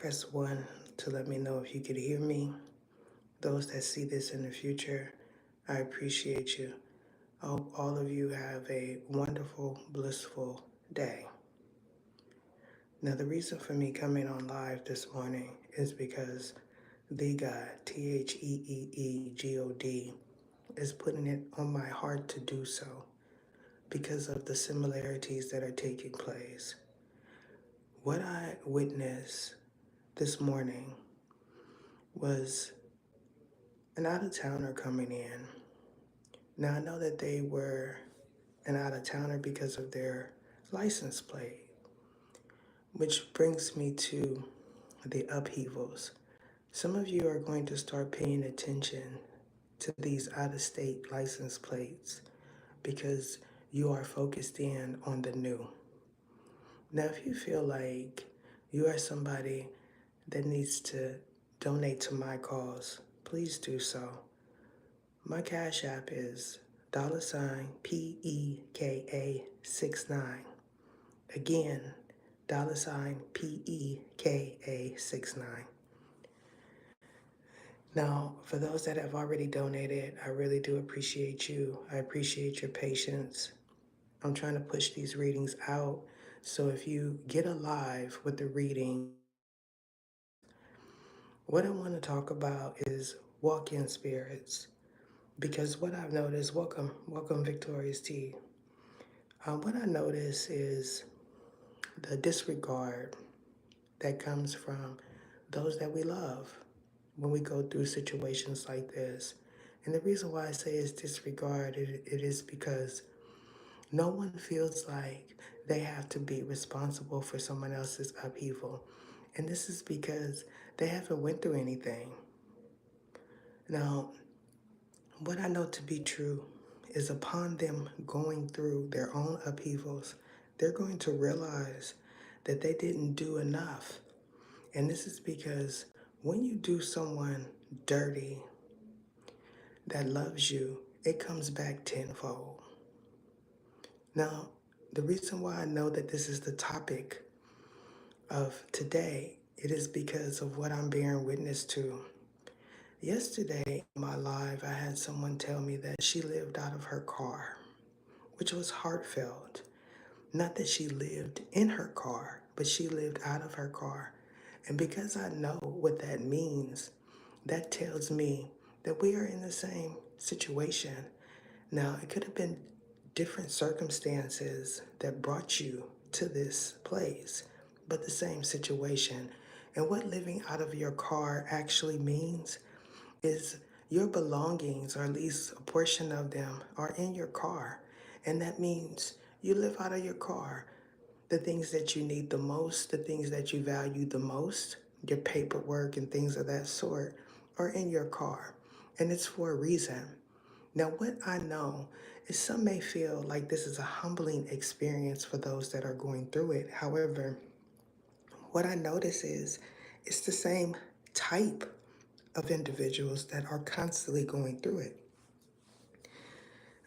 Press 1 to let me know if you could hear me. Those that see this in the future, I appreciate you. I hope all of you have a wonderful, blissful day. Now, the reason for me coming on live this morning is because the God, TheeGod, is putting it on my heart to do so because of the similarities that are taking place. What I witnessed this morning was an out-of-towner coming in. Now, I know that they were an out-of-towner because of their license plate, which brings me to the upheavals. Some of you are going to start paying attention to these out-of-state license plates because you are focused in on the new. Now, if you feel like you are somebody that needs to donate to my cause, please do so. My Cash App is $PEKA69. Again, $PEKA69. Now, for those that have already donated, I really do appreciate you. I appreciate your patience. I'm trying to push these readings out. So if you get alive with the reading, what I want to talk about is walk-in spirits. Because what I've noticed, welcome Victoria's Tea. What I notice is the disregard that comes from those that we love when we go through situations like this. And the reason why I say it's disregard, it is because no one feels like they have to be responsible for someone else's upheaval. And this is because they haven't went through anything. Now, what I know to be true is upon them going through their own upheavals, they're going to realize that they didn't do enough. And this is because when you do someone dirty that loves you, it comes back tenfold. Now, the reason why I know that this is the topic of today, it is because of what I'm bearing witness to. Yesterday in my live, I had someone tell me that she lived out of her car, which was heartfelt. Not that she lived in her car, but she lived out of her car. And because I know what that means, that tells me that we are in the same situation. Now, it could have been different circumstances that brought you to this place, but the same situation. And what living out of your car actually means is your belongings, or at least a portion of them, are in your car. And that means you live out of your car. The things that you need the most, the things that you value the most, your paperwork and things of that sort, are in your car. And it's for a reason. Now, what I know is some may feel like this is a humbling experience for those that are going through it. However, what I notice is it's the same type of individuals that are constantly going through it.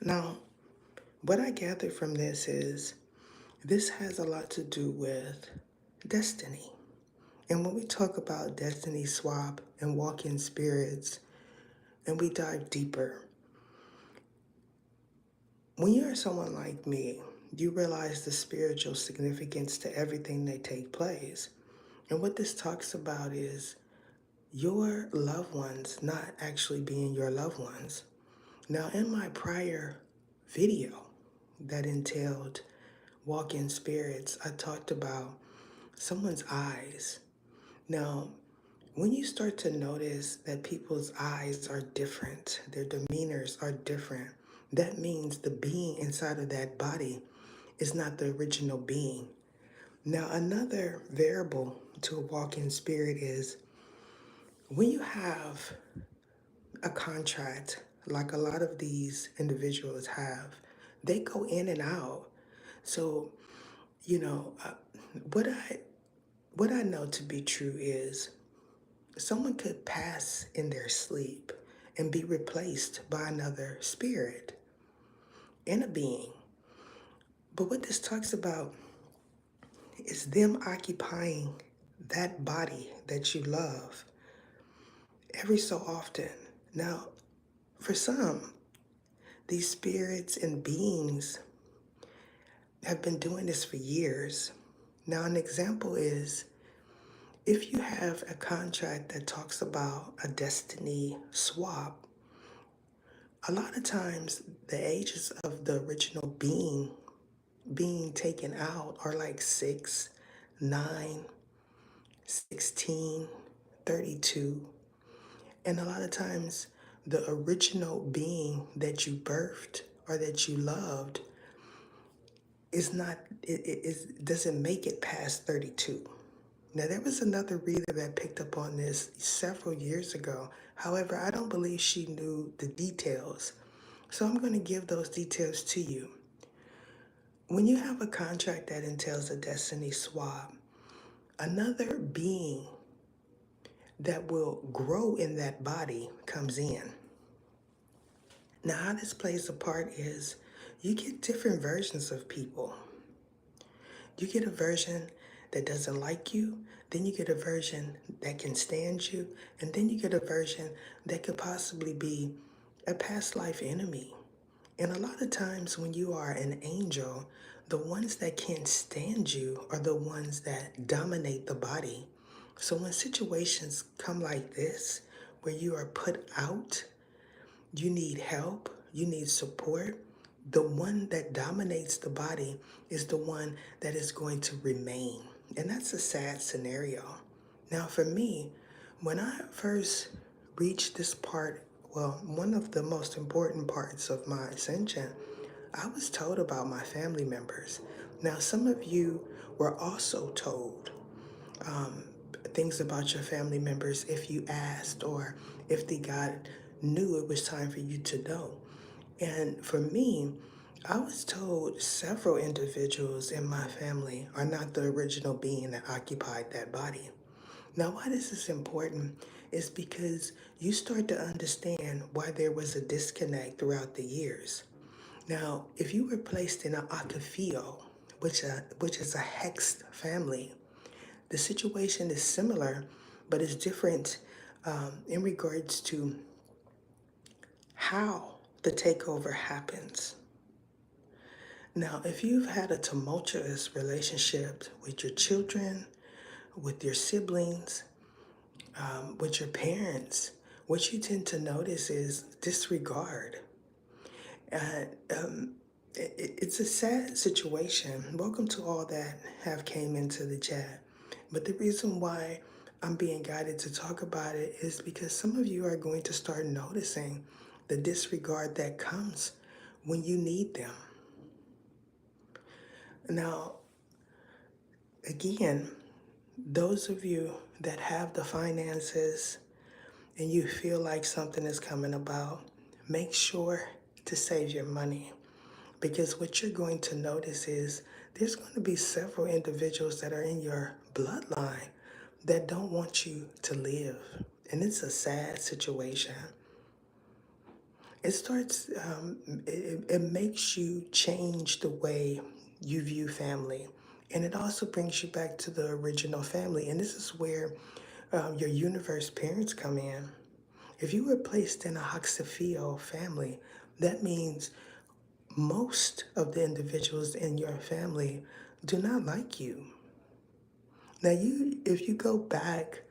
Now, what I gather from this is this has a lot to do with destiny. And when we talk about destiny swap and walk-in spirits, and we dive deeper, when you're someone like me, you realize the spiritual significance to everything that take place. And what this talks about is your loved ones not actually being your loved ones. Now, in my prior video that entailed walk-in spirits, I talked about someone's eyes. Now, when you start to notice that people's eyes are different, their demeanors are different, that means the being inside of that body is not the original being. Now, another variable to a walk-in spirit is when you have a contract, like a lot of these individuals have, they go in and out. So, you know, what I what I know to be true is someone could pass in their sleep and be replaced by another spirit and a being. But what this talks about is them occupying that body that you love every so often. Now, for some, these spirits and beings have been doing this for years. Now, an example is if you have a contract that talks about a destiny swap, a lot of times the ages of the original being taken out are like 6, 9, 16, 32. And a lot of times the original being that you birthed or that you loved is not, doesn't make it past 32. Now, there was another reader that picked up on this several years ago. However, I don't believe she knew the details. So I'm going to give those details to you. When you have a contract that entails a destiny swap, another being that will grow in that body comes in. Now, how this plays a part is you get different versions of people. You get a version that doesn't like you, then you get a version that can stand you, and then you get a version that could possibly be a past life enemy. And a lot of times when you are an angel, the ones that can't stand you are the ones that dominate the body. So when situations come like this, where you are put out, you need help, you need support, the one that dominates the body is the one that is going to remain. And that's a sad scenario. Now, for me, when I first reached this part, well, one of the most important parts of my ascension, I was told about my family members. Now, some of you were also told um, things about your family members if you asked or if the God knew it was time for you to know. And for me, I was told several individuals in my family are not the original being that occupied that body. Now, why this is important is because you start to understand why there was a disconnect throughout the years. Now, if you were placed in an akafio, which is a hexed family, the situation is similar, but it's different in regards to how the takeover happens. Now, if you've had a tumultuous relationship with your children, with your siblings, with your parents, what you tend to notice is disregard. Uh, um, it's a sad situation. Welcome to all that have came into the chat. But the reason why I'm being guided to talk about it is because some of you are going to start noticing the disregard that comes when you need them. Now, again, those of you that have the finances and you feel like something is coming about, make sure to save your money. Because what you're going to notice is there's going to be several individuals that are in your bloodline that don't want you to live. And it's a sad situation. It starts, it makes you change the way you view family. And it also brings you back to the original family. And this is where your universe parents come in. If you were placed in a Hoxopheo family, that means most of the individuals in your family do not like you. Now, if you go back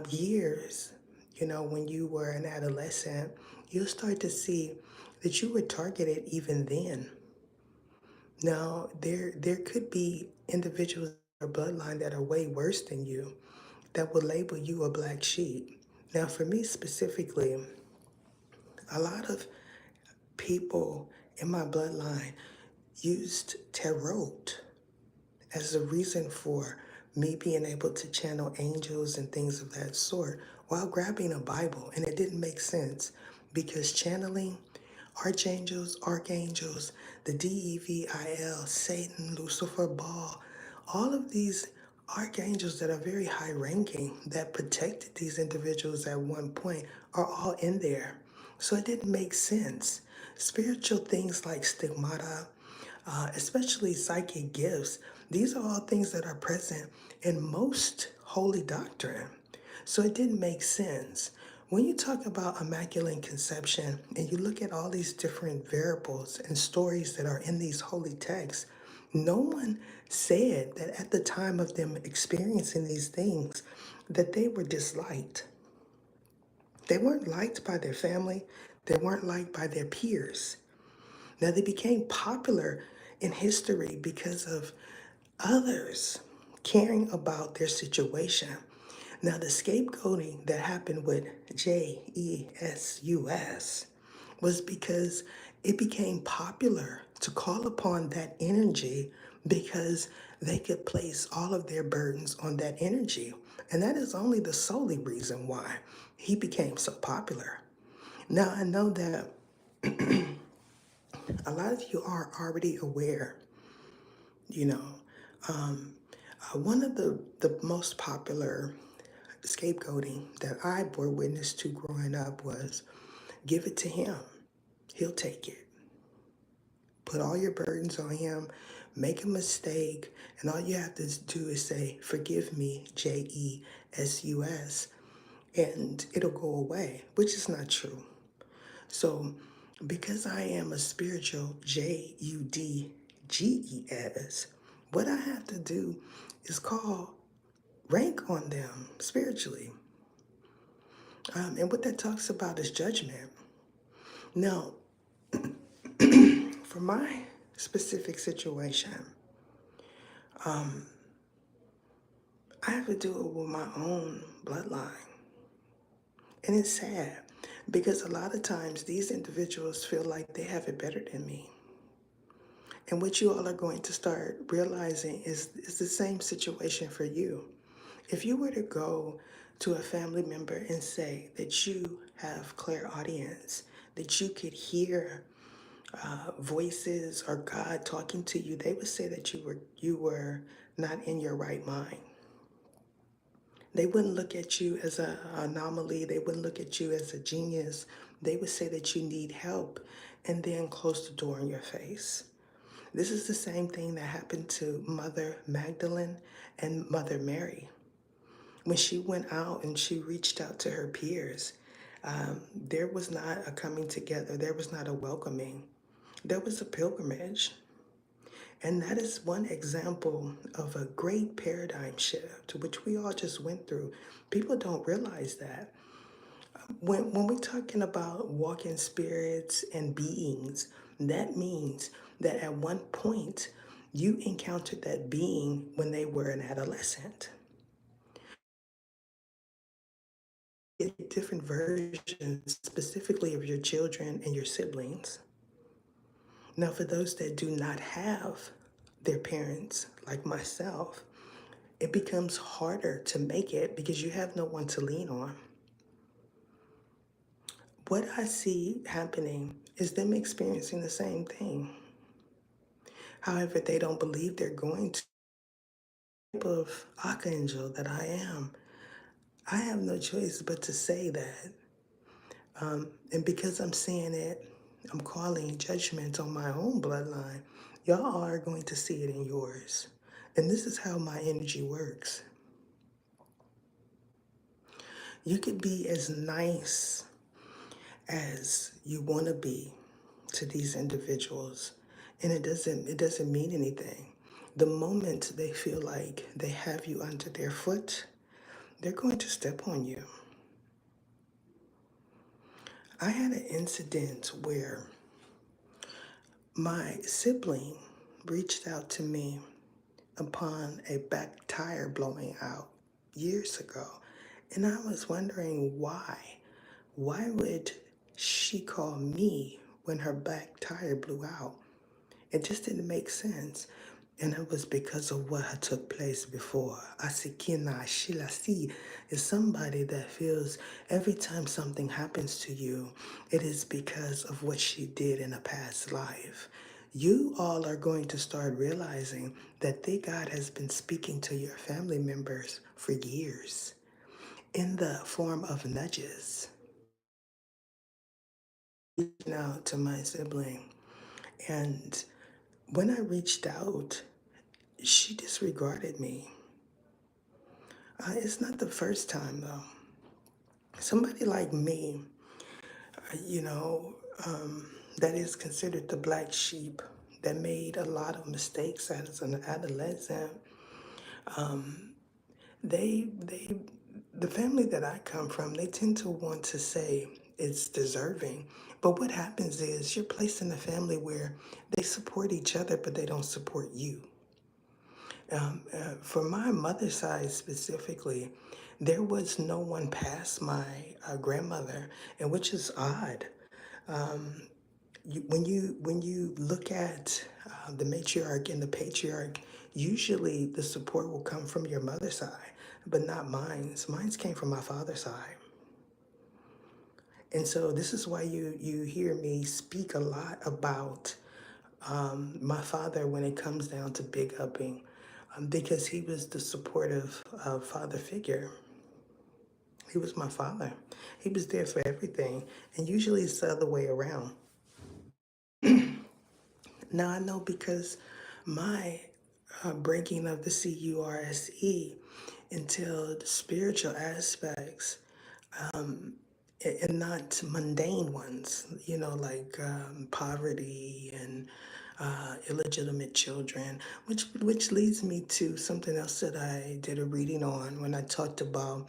years, when you were an adolescent, you'll start to see that you were targeted even then. Now, there could be individuals in your bloodline that are way worse than you that will label you a black sheep. Now, for me specifically, a lot of people in my bloodline used tarot as a reason for me being able to channel angels and things of that sort while grabbing a Bible. And it didn't make sense because channeling archangels, the DEVIL, Satan, Lucifer, Baal, all of these archangels that are very high ranking that protected these individuals at one point are all in there. So it didn't make sense. Spiritual things like stigmata, especially psychic gifts, These are all things that are present in most holy doctrine. So it didn't make sense. When you talk about Immaculate Conception and you look at all these different variables and stories that are in these holy texts, no one said that at the time of them experiencing these things that they were disliked. They weren't liked by their family, they weren't liked by their peers. Now, they became popular in history because of others caring about their situation. Now, the scapegoating that happened with Jesus was because it became popular to call upon that energy because they could place all of their burdens on that energy. And that is only the solely reason why he became so popular. Now, I know that a lot of you are already aware, you know, one of the most popular scapegoating that I bore witness to growing up was give it to him. He'll take it. Put all your burdens on him, make a mistake, and all you have to do is say, forgive me, Jesus, and it'll go away, which is not true. So, because I am a spiritual JUDGES, what I have to do is call rank on them spiritually. And what that talks about is judgment. Now, for my specific situation, I have to do it with my own bloodline. And it's sad because a lot of times these individuals feel like they have it better than me. And what you all are going to start realizing is the same situation for you. If you were to go to a family member and say that you have clairaudience, that you could hear voices or God talking to you, they would say that you were not in your right mind. They wouldn't look at you as an anomaly. They wouldn't look at you as a genius. They would say that you need help and then close the door in your face. This is the same thing that happened to Mother Magdalene and Mother Mary. When she went out and she reached out to her peers, there was not a coming together. There was not a welcoming. There was a pilgrimage. And that is one example of a great paradigm shift, which we all just went through. People don't realize that. When we're talking about walking spirits and beings, that means that at one point you encountered that being when they were an adolescent. Different versions, specifically of your children and your siblings. Now, for those that do not have their parents, like myself, it becomes harder to make it because you have no one to lean on. What I see happening is them experiencing the same thing. However, they don't believe they're going to. The type of archangel that I am, I have no choice but to say that. And because I'm saying it, I'm calling judgment on my own bloodline. Y'all are going to see it in yours. And this is how my energy works. You could be as nice as you want to be to these individuals, and it doesn't mean anything. The moment they feel like they have you under their foot, they're going to step on you. I had an incident where my sibling reached out to me upon a back tire blowing out years ago, and I was wondering why. Why would she call me when her back tire blew out? It just didn't make sense. And it was because of what had took place before. Asikina Shilasi is somebody that feels every time something happens to you, it is because of what she did in a past life. You all are going to start realizing that God has been speaking to your family members for years in the form of nudges. Now to my sibling. And when I reached out, she disregarded me. It's not the first time, though. Somebody like me, you know, that is considered the black sheep, that made a lot of mistakes as an adolescent. They, the family that I come from, they tend to want to say it's deserving. But what happens is you're placed in a family where they support each other, but they don't support you. For my mother's side specifically, there was no one past my grandmother, and which is odd. When you look at the matriarch and the patriarch, usually the support will come from your mother's side, but not mine's. Mine's came from my father's side. And so this is why you hear me speak a lot about my father when it comes down to big upping, because he was the supportive father figure. He was my father. He was there for everything, and usually it's the other way around. Now I know because my breaking of the CURSE entailed spiritual aspects, and not mundane ones, like poverty and illegitimate children, which leads me to something else that I did a reading on when I talked about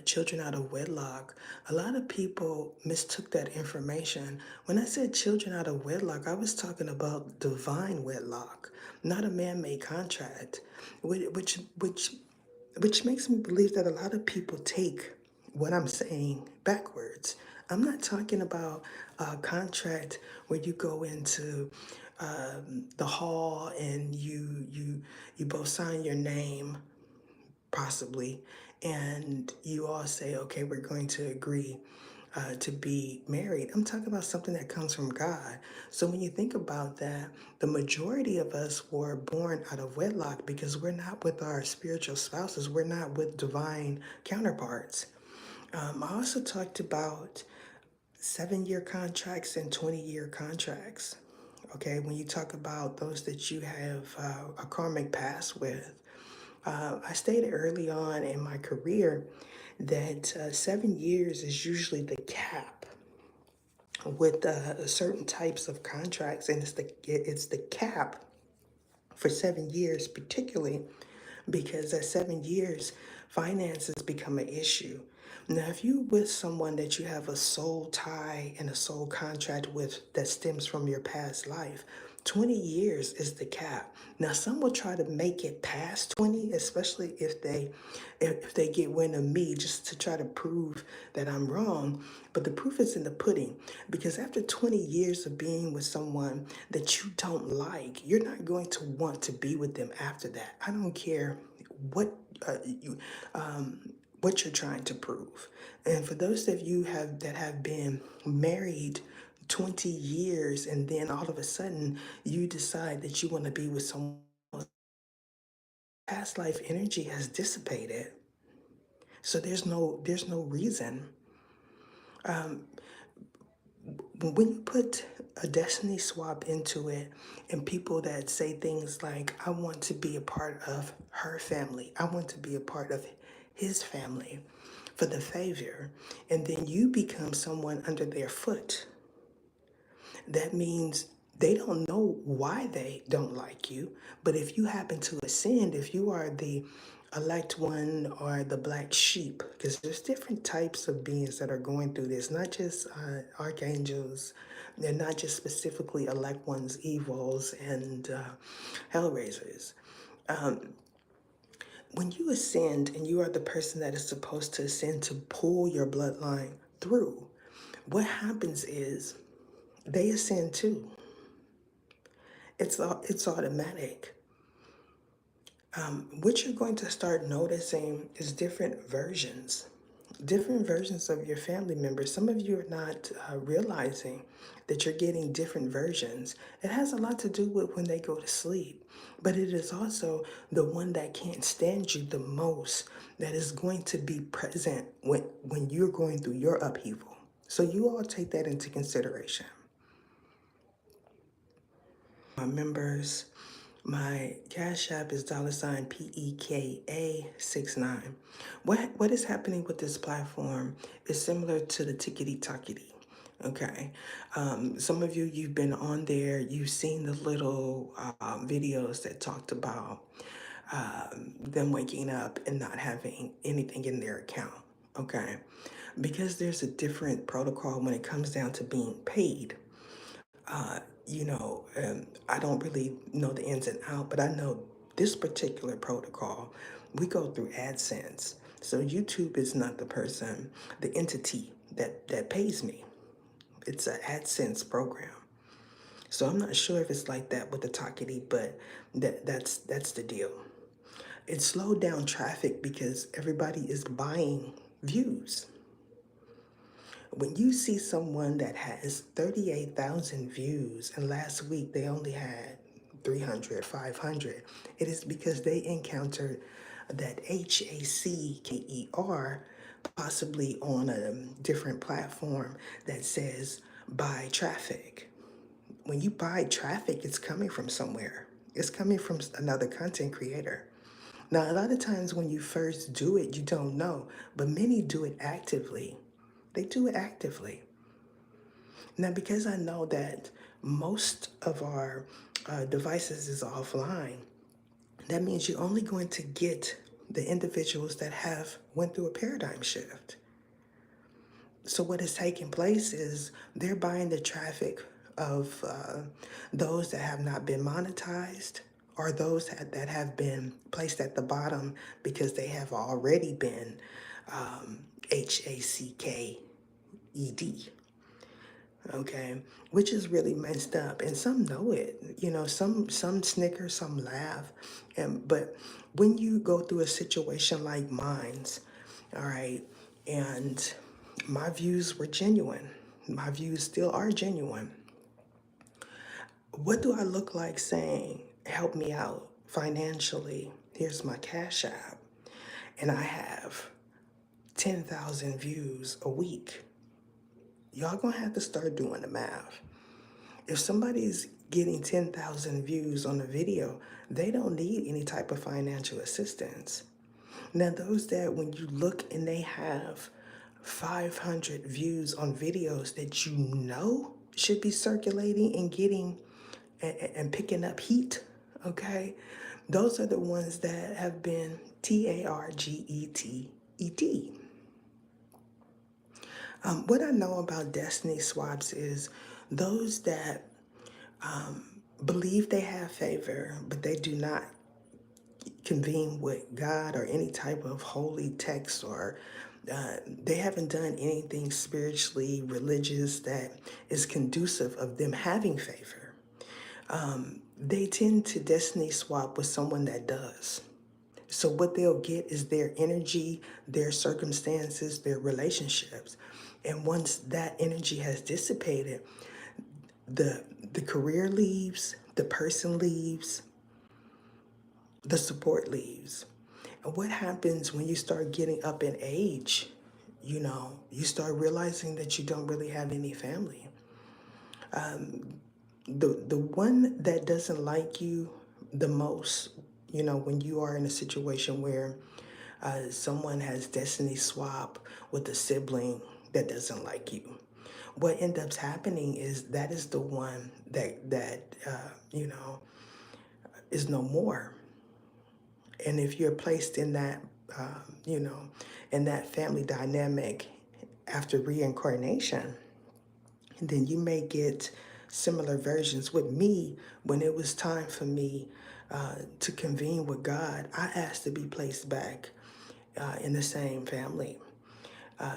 children out of wedlock. A lot of people mistook that information. When I said children out of wedlock, I was talking about divine wedlock, not a man-made contract, which makes me believe that a lot of people take what I'm saying backwards. I'm not talking about a contract where you go into the hall and you both sign your name, possibly, and you all say, okay, we're going to agree to be married. I'm talking about something that comes from God. So when you think about that, the majority of us were born out of wedlock because we're not with our spiritual spouses. We're not with divine counterparts. I also talked about 7-year contracts and 20-year contracts. Okay, when you talk about those that you have a karmic past with, I stated early on in my career that 7 years is usually the cap with certain types of contracts, and it's the cap for 7 years, particularly because at 7 years, finances become an issue. Now, if you with someone that you have a soul tie and a soul contract with that stems from your past life, 20 years is the cap. Now, some will try to make it past 20, especially if they get wind of me, just to try to prove that I'm wrong. But the proof is in the pudding, because after 20 years of being with someone that you don't like, you're not going to want to be with them after that. I don't care what you what you're trying to prove. And for those of you that have been married 20 years and then all of a sudden you decide that you want to be with someone else, past life energy has dissipated. So there's no reason. When you put a destiny swap into it, and people that say things like, I want to be a part of her family, I want to be a part of his family for the favor, and then you become someone under their foot, that means they don't know why they don't like you. But if you happen to ascend, if you are the elect one or the black sheep, because there's different types of beings that are going through this, not just archangels, they're not just specifically elect ones, evils, and hellraisers. When you ascend and you are the person that is supposed to ascend to pull your bloodline through, what happens is they ascend too. It's automatic. What you're going to start noticing is different versions of your family members. Some of you are not realizing that you're getting different versions. It has a lot to do with when they go to sleep, but it is also the one that can't stand you the most that is going to be present when you're going through your upheaval. So you all take that into consideration. My members, My Cash App is $PEKA69. What is happening with this platform is similar to the Tickety Tockety. Okay. Some of you, you've been on there, you've seen the little videos that talked about them waking up and not having anything in their account. Okay. Because there's a different protocol when it comes down to being paid. I don't really know the ins and out, but I know this particular protocol, we go through AdSense. So YouTube is not the person, the entity that pays me. It's an AdSense program. So I'm not sure if it's like that with the Takiti, but that's the deal. It slowed down traffic because everybody is buying views. When you see someone that has 38,000 views and last week they only had 300, 500, it is because they encountered that HACKER possibly on a different platform that says buy traffic. When you buy traffic, it's coming from somewhere. It's coming from another content creator. Now, a lot of times when you first do it, you don't know, but many do it actively. They do it actively. Now, because I know that most of our devices is offline, that means you're only going to get the individuals that have went through a paradigm shift. So what is taking place is they're buying the traffic of those that have not been monetized or those that have been placed at the bottom because they have already been HACKED. Okay, which is really messed up, and some know it. Some snicker, some laugh, and but when you go through a situation like mine's, all right, and my views were genuine. My views still are genuine. What do I look like saying, help me out financially? Here's my Cash App, and I have 10,000 views a week. Y'all gonna have to start doing the math. If somebody's getting 10,000 views on a video, they don't need any type of financial assistance. Now, those that when you look and they have 500 views on videos that you know should be circulating and getting and picking up heat, okay? Those are the ones that have been TARGETED. What I know about destiny swaps is those that believe they have favor, but they do not convene with God or any type of holy text, or they haven't done anything spiritually religious that is conducive of them having favor. They tend to destiny swap with someone that does. So what they'll get is their energy, their circumstances, their relationships. And once that energy has dissipated, the career leaves, the person leaves, the support leaves. And what happens when you start getting up in age? You start realizing that you don't really have any family. The one that doesn't like you the most, when you are in a situation where someone has destiny swap with a sibling that doesn't like you. What ends up happening is that is the one that is no more. And if you're placed in that, in that family dynamic after reincarnation, then you may get similar versions. With me, when it was time for me to convene with God, I asked to be placed back in the same family.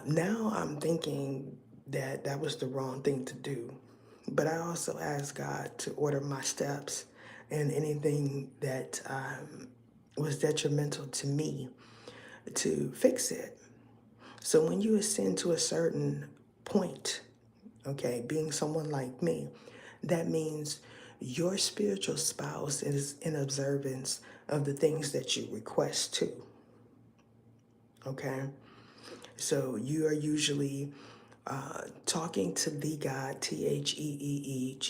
Now I'm thinking that that was the wrong thing to do. But I also asked God to order my steps and anything that was detrimental to me to fix it. So when you ascend to a certain point, okay, being someone like me, that means your spiritual spouse is in observance of the things that you request to, okay? So you are usually talking to the God, Theeegod,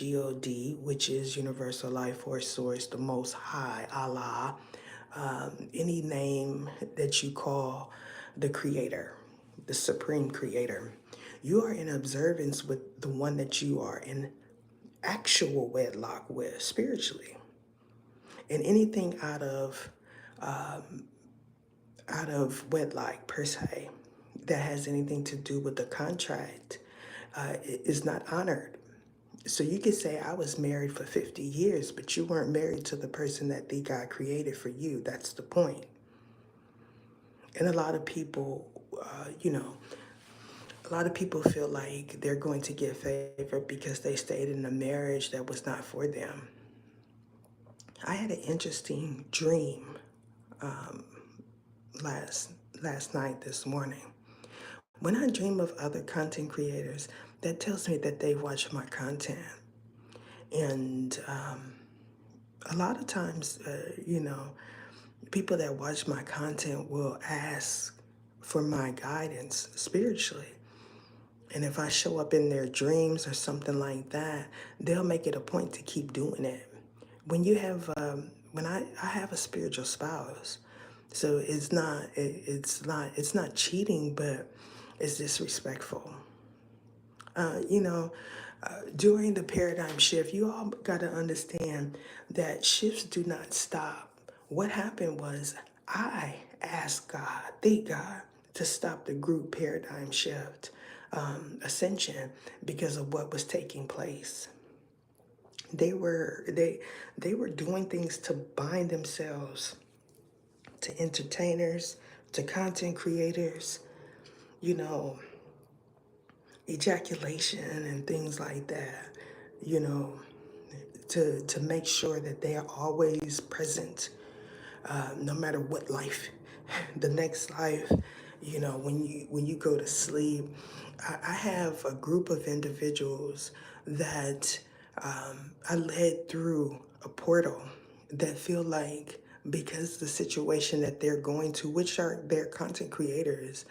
which is Universal Life Force Source, the Most High, Allah, any name that you call the Creator, the Supreme Creator. You are in observance with the one that you are in actual wedlock with spiritually. And anything out of wedlock per se that has anything to do with the contract is not honored. So you could say I was married for 50 years, but you weren't married to the person that the God created for you. That's the point. And a lot of people, a lot of people feel like they're going to get favor because they stayed in a marriage that was not for them. I had an interesting dream last last night, this morning. When I dream of other content creators, that tells me that they watch my content. And a lot of times, people that watch my content will ask for my guidance spiritually. And if I show up in their dreams or something like that, they'll make it a point to keep doing it. When I have a spiritual spouse, so it's not cheating, but it's disrespectful. You know, during the paradigm shift, you all got to understand that shifts do not stop. What happened was I asked God, the God, to stop the group paradigm shift ascension because of what was taking place. They were doing things to bind themselves to entertainers, to content creators, you know, ejaculation and things like that, you know, to make sure that they are always present, no matter what life, the next life, when you go to sleep. I have a group of individuals that I led through a portal that feel like because the situation that they're going to, which are their content creators,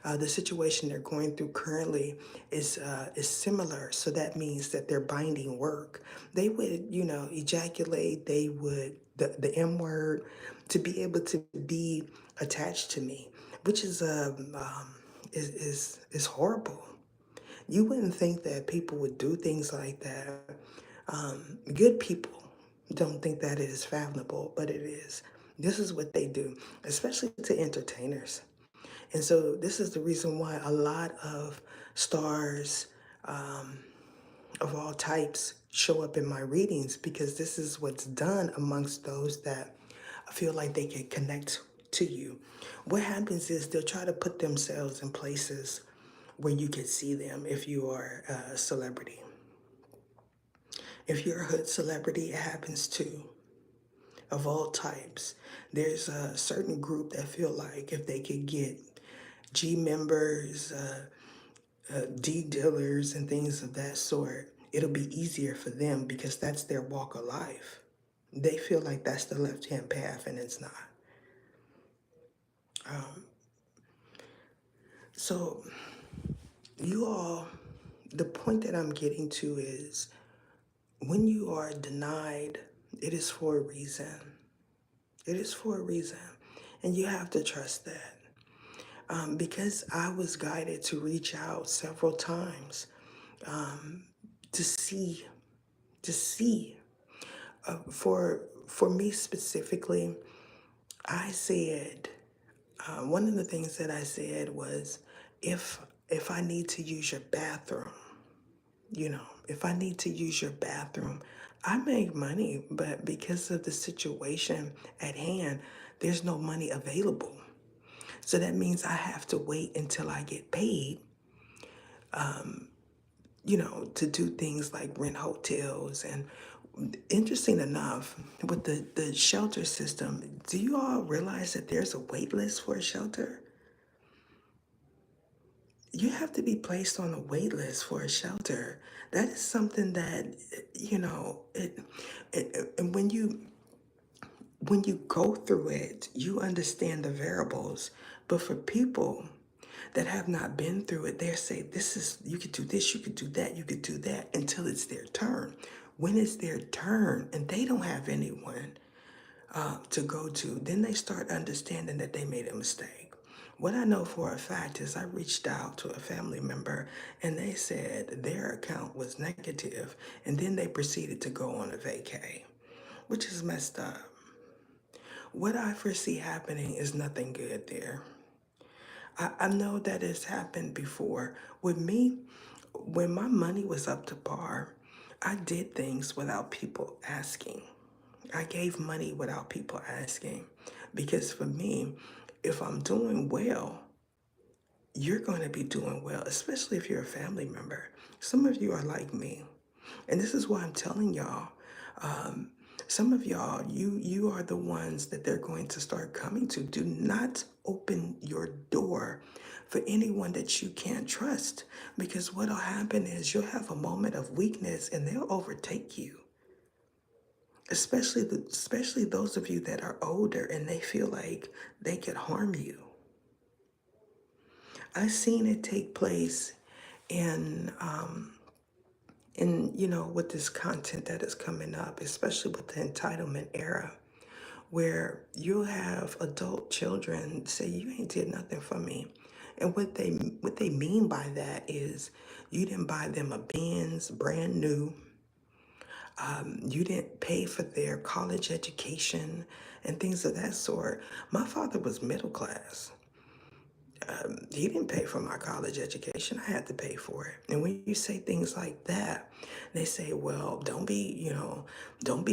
the situation they're going through currently is similar. So that means that they're binding work. They would, ejaculate. They would the M word to be able to be attached to me, which is horrible. You wouldn't think that people would do things like that. Good people don't think that it is fathomable, but it is. This is what they do, especially to entertainers. And so this is the reason why a lot of stars of all types show up in my readings, because this is what's done amongst those that feel like they can connect to you. What happens is they'll try to put themselves in places where you can see them if you are a celebrity. If you're a hood celebrity, it happens too, of all types. There's a certain group that feel like if they could get G members, D dealers, and things of that sort, it'll be easier for them because that's their walk of life. They feel like that's the left hand path, and it's not. So, you all, the point that I'm getting to is when you are denied, it is for a reason. It is for a reason. And you have to trust that. Because I was guided to reach out several times to see, to see. For me specifically, I said, one of the things that I said was, if I need to use your bathroom, if I need to use your bathroom, I make money, but because of the situation at hand, there's no money available. So that means I have to wait until I get paid, to do things like rent hotels. And interesting enough, with the shelter system, do you all realize that there's a wait list for a shelter? You have to be placed on a wait list for a shelter. That is something that, and when you go through it, you understand the variables. But for people that have not been through it, they say, this is, you could do this, you could do that, you could do that, until it's their turn. When it's their turn and they don't have anyone to go to, then they start understanding that they made a mistake. What I know for a fact is I reached out to a family member and they said their account was negative, and then they proceeded to go on a vacay, which is messed up. What I foresee happening is nothing good there. I know that it's happened before. With me, when my money was up to par, I did things without people asking. I gave money without people asking. Because for me, if I'm doing well, you're going to be doing well, especially if you're a family member. Some of you are like me. And this is why I'm telling y'all, um, some of y'all, you are the ones that they're going to start coming to. Do not open your door for anyone that you can't trust, because what'll happen is you'll have a moment of weakness and they'll overtake you. Especially those of you that are older and they feel like they could harm you. I've seen it take place in with this content that is coming up, especially with the entitlement era, where you'll have adult children say, you ain't did nothing for me. And what they mean by that is you didn't buy them a Benz brand new. You didn't pay for their college education and things of that sort. My father was middle class. He didn't pay for my college education. I had to pay for it. And when you say things like that, they say, well, don't be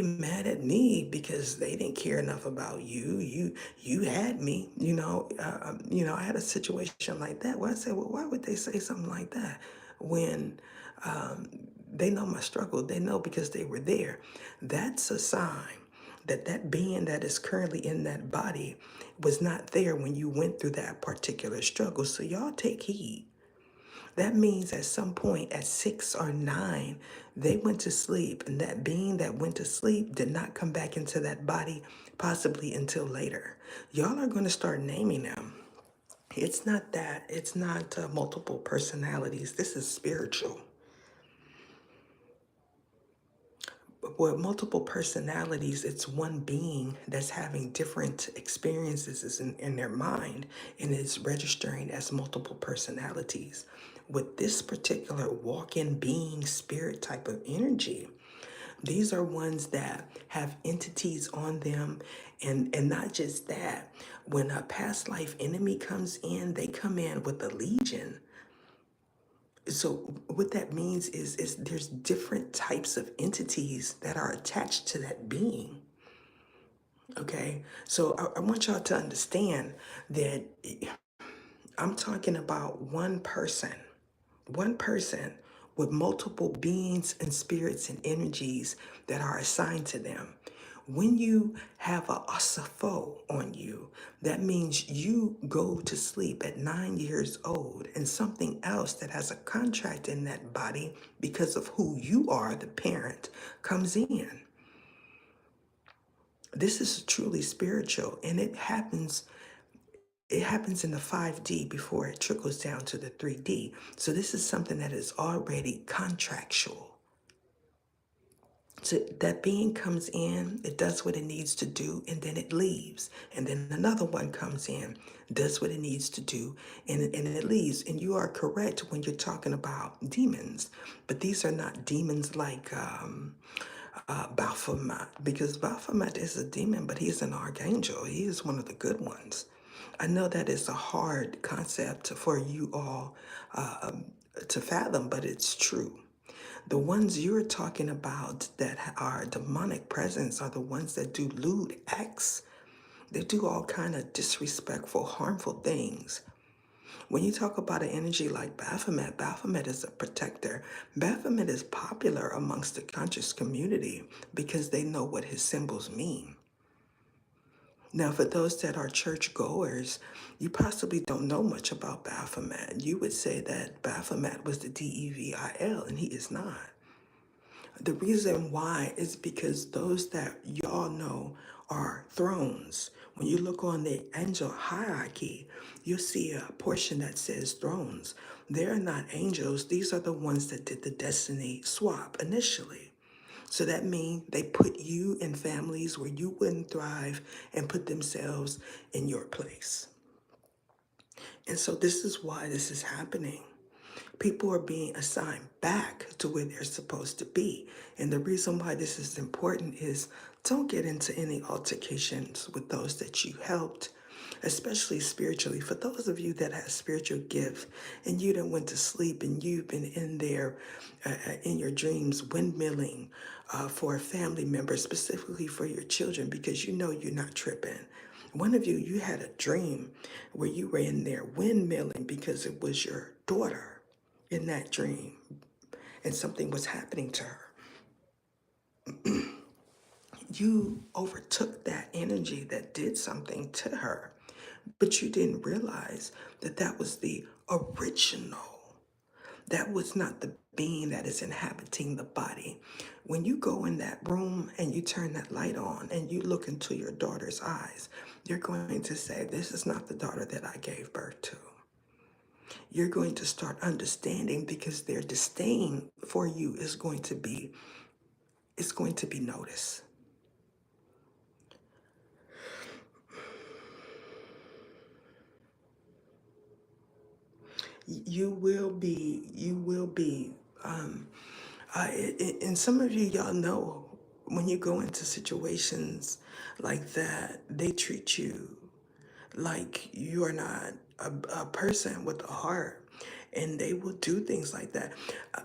mad at me because they didn't care enough about you. You had me, I had a situation like that where I said, well, why would they say something like that when they know my struggle? They know because they were there. That's a sign that being that is currently in that body was not there when you went through that particular struggle. So y'all take heed. That means at some point at 6 or 9, they went to sleep, and that being that went to sleep did not come back into that body possibly until later. Y'all are going to start naming them. It's not that. It's not multiple personalities. This is spiritual. With multiple personalities, it's one being that's having different experiences in their mind and is registering as multiple personalities. With this particular walk-in being spirit type of energy, these are ones that have entities on them, and not just that. When a past life enemy comes in, they come in with a legion. So what that means is there's different types of entities that are attached to that being. Okay, so I want y'all to understand that I'm talking about one person with multiple beings and spirits and energies that are assigned to them. When you have a asafo on you, that means you go to sleep at 9 years old and something else that has a contract in that body because of who you are, the parent, comes in. This is truly spiritual, and it happens in the 5D before it trickles down to the 3D. So this is something that is already contractual. So that being comes in, it does what it needs to do, and then it leaves. And then another one comes in, does what it needs to do, and it leaves. And you are correct when you're talking about demons. But these are not demons like Baphomet, because Baphomet is a demon, but he's an archangel. He is one of the good ones. I know that is a hard concept for you all to fathom, but it's true. The ones you're talking about that are demonic presence are the ones that do lewd acts. They do all kind of disrespectful, harmful things. When you talk about an energy like Baphomet, Baphomet is a protector. Baphomet is popular amongst the conscious community because they know what his symbols mean. Now, for those that are church goers, you possibly don't know much about Baphomet. You would say that Baphomet was the Devil, and he is not. The reason why is because those that y'all know are thrones. When you look on the angel hierarchy, you'll see a portion that says thrones. They're not angels. These are the ones that did the destiny swap initially. So that means they put you in families where you wouldn't thrive and put themselves in your place. And so this is why this is happening. People are being assigned back to where they're supposed to be. And the reason why this is important is don't get into any altercations with those that you helped, especially spiritually. For those of you that have spiritual gifts and you done went to sleep and you've been in there in your dreams windmilling for a family member, specifically for your children, because you know you're not tripping. One of you, you had a dream where you were in there windmilling because it was your daughter in that dream and something was happening to her. You overtook that energy that did something to her, but you didn't realize that that was the original. That was not the being that is inhabiting the body. When you go in that room and you turn that light on and you look into your daughter's eyes, you're going to say, this is not the daughter that I gave birth to. You're going to start understanding because their disdain for you is going to be, it's going to be noticed. You will be, and some of you, y'all know when you go into situations like that, they treat you like you're not a person with a heart, and they will do things like that.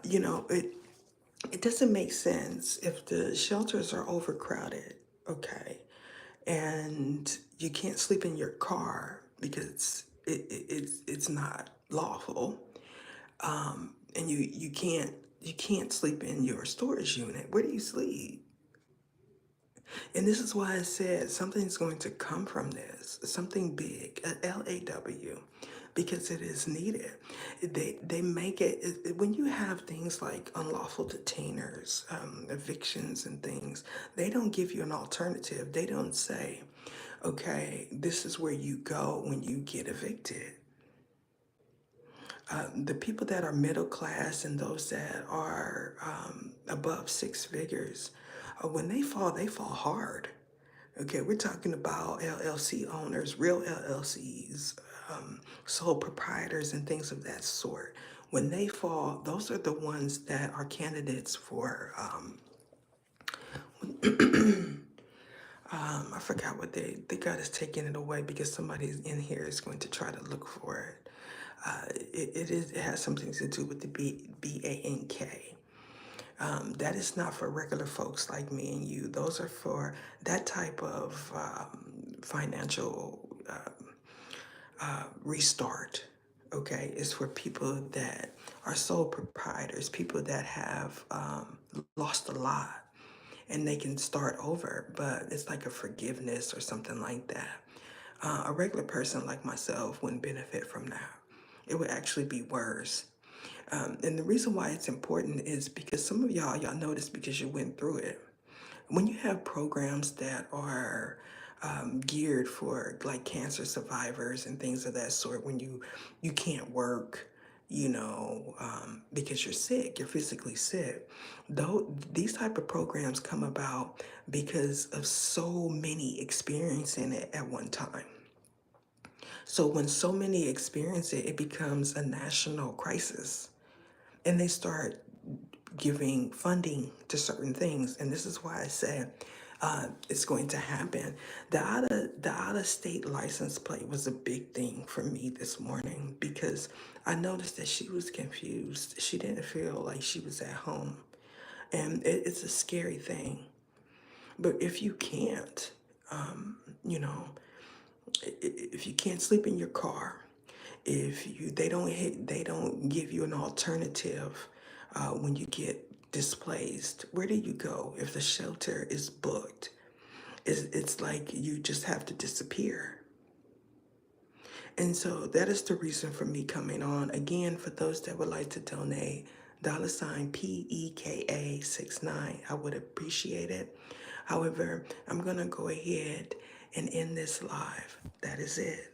It doesn't make sense if the shelters are overcrowded, okay, and you can't sleep in your car because it's not lawful, and you can't sleep in your storage unit. Where do you sleep? And this is why I said something's going to come from this, something big, a LAW, because it is needed. They make when you have things like unlawful detainers, evictions and things, they don't give you an alternative. They don't say, okay, this is where you go when you get evicted. The people that are middle class and those that are above six figures, when they fall hard. Okay, we're talking about LLC owners, real LLCs, sole proprietors, and things of that sort. When they fall, those are the ones that are candidates for, I forgot what they got us taking it away because somebody in here is going to try to look for it. It has something to do with the BANK. That is not for regular folks like me and you. Those are for that type of financial restart. Okay, it's for people that are sole proprietors, people that have lost a lot and they can start over, but it's like a forgiveness or something like that. A regular person like myself wouldn't benefit from that. It would actually be worse. And the reason why it's important is because some of y'all know this because you went through it. When you have programs that are geared for like cancer survivors and things of that sort, when you can't work, because you're sick, you're physically sick. Though these type of programs come about because of so many experiencing it at one time. So when so many experience it, it becomes a national crisis, and they start giving funding to certain things. And this is why I said it's going to happen. The out of state license plate was a big thing for me this morning because I noticed that she was confused. She didn't feel like she was at home. And it's a scary thing. But if you can't, you know, if you can't sleep in your car, if you they don't give you an alternative when you get displaced, where do you go if the shelter is booked? It's like you just have to disappear. And so that is the reason for me coming on. Again, for those that would like to donate, $ PEKA69, I would appreciate it. However, I'm going to go ahead and end this live. That is it.